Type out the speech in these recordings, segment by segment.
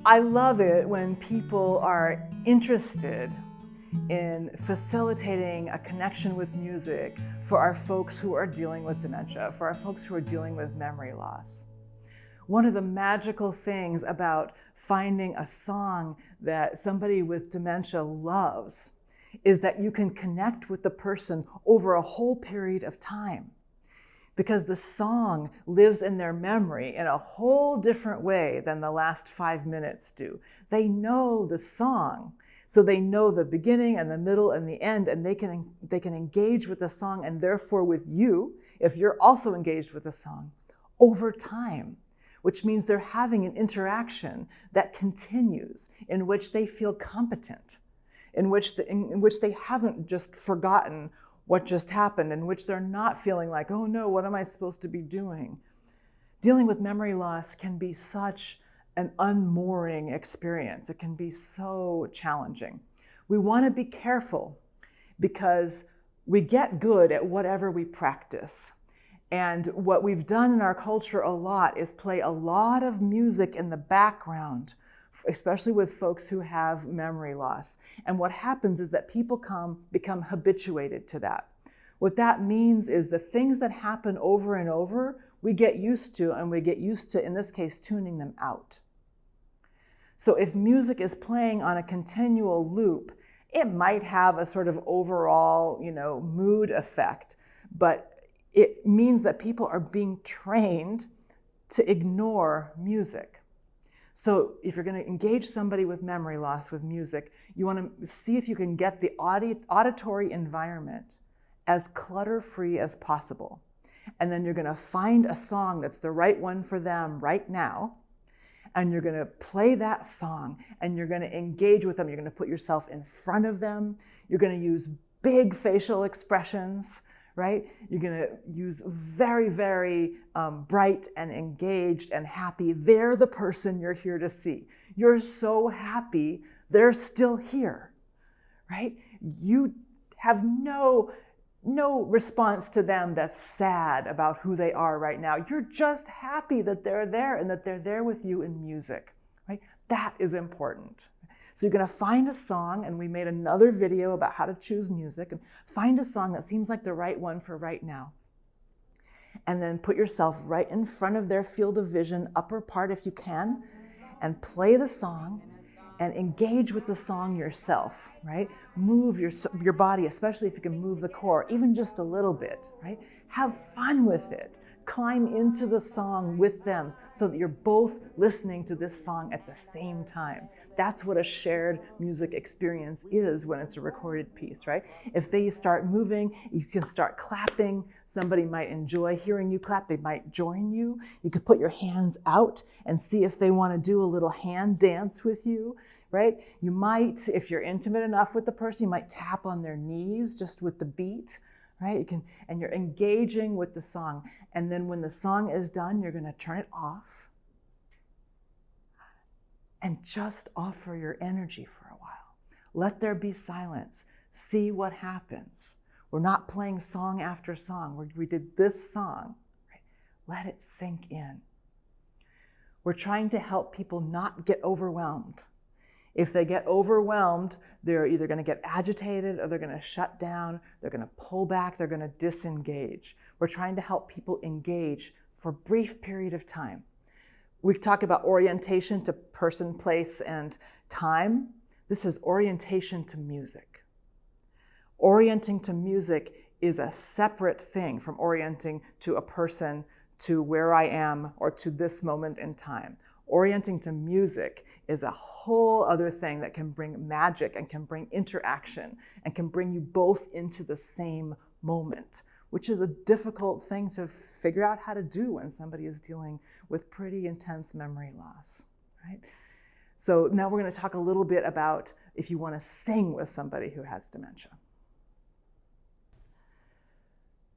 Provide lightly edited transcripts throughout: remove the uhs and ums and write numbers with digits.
I love it when people are interested in facilitating a connection with music for our folks who are dealing with dementia, for our folks who are dealing with memory loss. One of the magical things about finding a song that somebody with dementia loves is that you can connect with the person over a whole period of time, because the song lives in their memory in a whole different way than the last 5 minutes do. They know the song, so they know the beginning and the middle and the end, and they can engage with the song and therefore with you, if you're also engaged with the song, over time, which means they're having an interaction that continues, in which they feel competent, in which they haven't just forgotten what just happened, in which they're not feeling like, oh no, what am I supposed to be doing? Dealing with memory loss can be such an unmooring experience. It can be so challenging. We want to be careful because we get good at whatever we practice. And what we've done in our culture a lot is play a lot of music in the background, especially with folks who have memory loss. And what happens is that people become habituated to that. What that means is the things that happen over and over, we get used to, and we get used to, in this case, tuning them out. So if music is playing on a continual loop, it might have a sort of overall, mood effect, but it means that people are being trained to ignore music. So if you're going to engage somebody with memory loss with music, you want to see if you can get the auditory environment as clutter-free as possible. And then you're going to find a song that's the right one for them right now, and you're going to play that song, and you're going to engage with them. You're going to put yourself in front of them. You're going to use big facial expressions, right? You're going to use very, very bright and engaged and happy. They're the person you're here to see. You're so happy they're still here, right? You have no response to them that's sad about who they are right now. You're just happy that they're there and that they're there with you in music, right? That is important. So you're going to find a song, and we made another video about how to choose music, and find a song that seems like the right one for right now. And then put yourself right in front of their field of vision, upper part if you can, and play the song and engage with the song yourself, right? Move your body, especially if you can move the core, even just a little bit, right? Have fun with it. Climb into the song with them so that you're both listening to this song at the same time. That's what a shared music experience is when it's a recorded piece, right? If they start moving, you can start clapping. Somebody might enjoy hearing you clap. They might join you. You could put your hands out and see if they want to do a little hand dance with you, right? You might, if you're intimate enough with the person, you might tap on their knees just with the beat, right? And you're engaging with the song. And then when the song is done, you're going to turn it off and just offer your energy for a while. Let there be silence. See what happens. We're not playing song after song. We did this song. Right? Let it sink in. We're trying to help people not get overwhelmed. If they get overwhelmed, they're either going to get agitated, or they're going to shut down, they're going to pull back, they're going to disengage. We're trying to help people engage for a brief period of time. We talk about orientation to person, place, and time. This is orientation to music. Orienting to music is a separate thing from orienting to a person, to where I am, or to this moment in time. Orienting to music is a whole other thing that can bring magic and can bring interaction and can bring you both into the same moment, which is a difficult thing to figure out how to do when somebody is dealing with pretty intense memory loss, right? So now we're going to talk a little bit about if you want to sing with somebody who has dementia.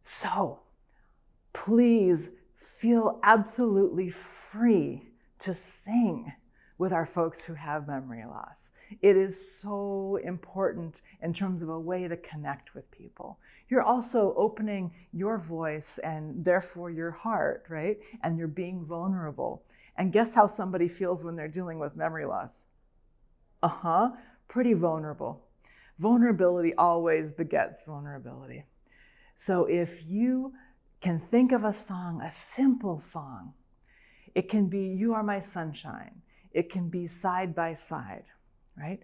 So please feel absolutely free to sing with our folks who have memory loss. It is so important in terms of a way to connect with people. You're also opening your voice and therefore your heart, right? And you're being vulnerable. And guess how somebody feels when they're dealing with memory loss? Pretty vulnerable. Vulnerability always begets vulnerability. So if you can think of a song, a simple song, it can be You Are My Sunshine. It can be Side by Side, right?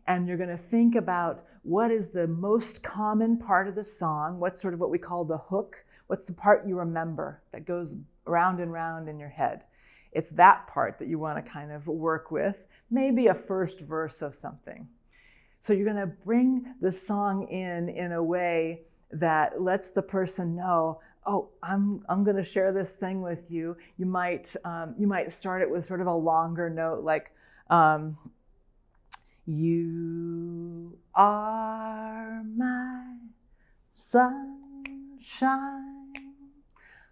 And you're going to think about what is the most common part of the song, what's sort of what we call the hook, what's the part you remember that goes round and round in your head. It's that part that you want to kind of work with, maybe a first verse of something. So you're going to bring the song in a way that lets the person know, oh, I'm going to share this thing with you. You might start it with sort of a longer note, like, you are my sunshine,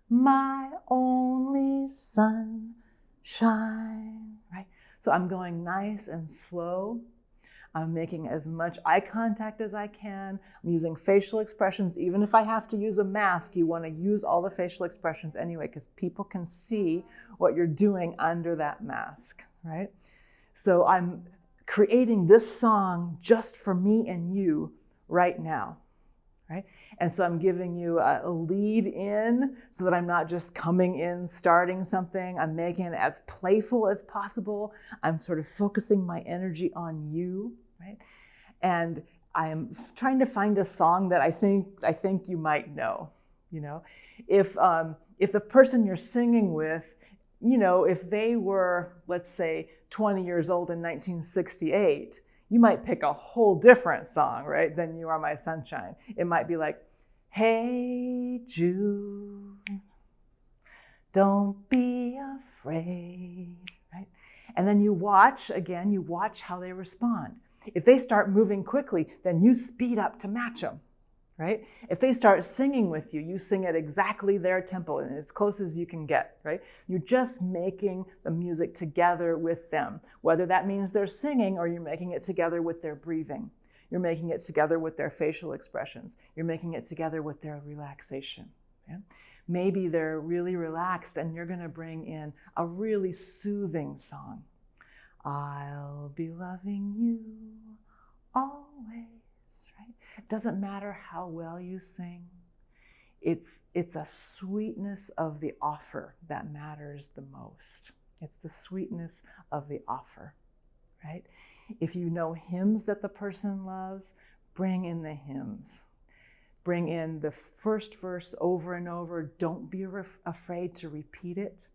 my only sunshine, right? So I'm going nice and slow. I'm making as much eye contact as I can. I'm using facial expressions. Even if I have to use a mask, you want to use all the facial expressions anyway, because people can see what you're doing under that mask, right? So I'm creating this song just for me and you right now, right? And so I'm giving you a lead in so that I'm not just coming in, starting something. I'm making it as playful as possible. I'm sort of focusing my energy on you, right? And I'm trying to find a song that I think you might know, you know? If the person you're singing with, you know, if they were, let's say, 20 years old in 1968, you might pick a whole different song, right, than You Are My Sunshine. It might be like, hey, Jude, don't be afraid, right? And then you watch how they respond. If they start moving quickly, then you speed up to match them, right? If they start singing with you, you sing at exactly their tempo and as close as you can get, right? You're just making the music together with them, whether that means they're singing or you're making it together with their breathing. You're making it together with their facial expressions. You're making it together with their relaxation. Okay? Maybe they're really relaxed and you're going to bring in a really soothing song. I'll be loving you always, right? It doesn't matter how well you sing. It's a sweetness of the offer that matters the most. It's the sweetness of the offer, right? If you know hymns that the person loves, bring in the hymns. Bring in the first verse over and over. Don't be afraid to repeat it.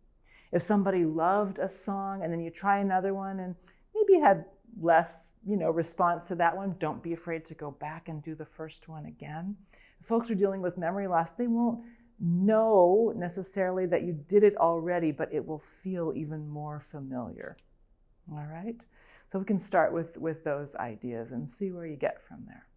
If somebody loved a song and then you try another one and maybe you had less, response to that one, don't be afraid to go back and do the first one again. If folks are dealing with memory loss, they won't know necessarily that you did it already, but it will feel even more familiar. All right? So we can start with those ideas and see where you get from there.